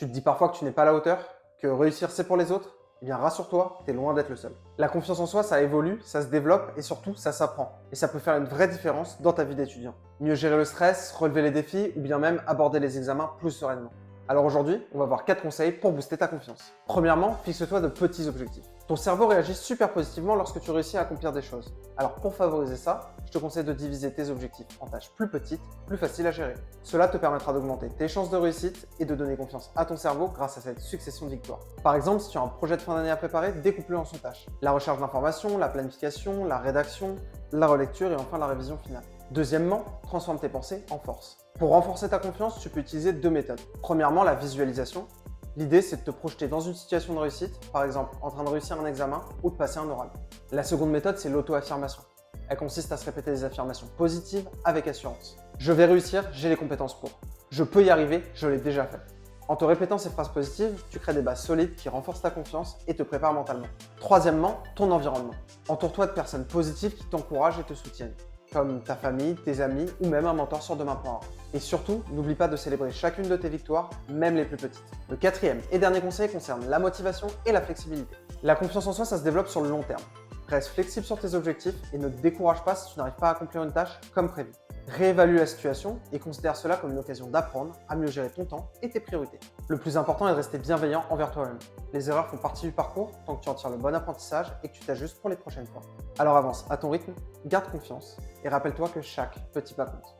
Tu te dis parfois que tu n'es pas à la hauteur, que réussir c'est pour les autres? Eh bien rassure-toi, tu es loin d'être le seul. La confiance en soi, ça évolue, ça se développe et surtout, ça s'apprend. Et ça peut faire une vraie différence dans ta vie d'étudiant. Mieux gérer le stress, relever les défis ou bien même aborder les examens plus sereinement. Alors aujourd'hui, on va voir 4 conseils pour booster ta confiance. Premièrement, fixe-toi de petits objectifs. Ton cerveau réagit super positivement lorsque tu réussis à accomplir des choses. Alors pour favoriser ça, je te conseille de diviser tes objectifs en tâches plus petites, plus faciles à gérer. Cela te permettra d'augmenter tes chances de réussite et de donner confiance à ton cerveau grâce à cette succession de victoires. Par exemple, si tu as un projet de fin d'année à préparer, découpe-le en sous-tâches. La recherche d'informations, la planification, la rédaction, la relecture et enfin la révision finale. Deuxièmement, transforme tes pensées en force. Pour renforcer ta confiance, tu peux utiliser 2 méthodes. Premièrement, la visualisation. L'idée, c'est de te projeter dans une situation de réussite, par exemple en train de réussir un examen ou de passer un oral. La seconde méthode, c'est l'auto-affirmation. Elle consiste à se répéter des affirmations positives avec assurance. Je vais réussir, j'ai les compétences pour. Je peux y arriver, je l'ai déjà fait. En te répétant ces phrases positives, tu crées des bases solides qui renforcent ta confiance et te préparent mentalement. Troisièmement, ton environnement. Entoure-toi de personnes positives qui t'encouragent et te soutiennent, comme ta famille, tes amis ou même un mentor sur demain.org. Et surtout, n'oublie pas de célébrer chacune de tes victoires, même les plus petites. Le quatrième et dernier conseil concerne la motivation et la flexibilité. La confiance en soi, ça se développe sur le long terme. Reste flexible sur tes objectifs et ne te décourage pas si tu n'arrives pas à accomplir une tâche comme prévu. Réévalue la situation et considère cela comme une occasion d'apprendre à mieux gérer ton temps et tes priorités. Le plus important est de rester bienveillant envers toi-même. Les erreurs font partie du parcours tant que tu en tires le bon apprentissage et que tu t'ajustes pour les prochaines fois. Alors avance à ton rythme, garde confiance et rappelle-toi que chaque petit pas compte.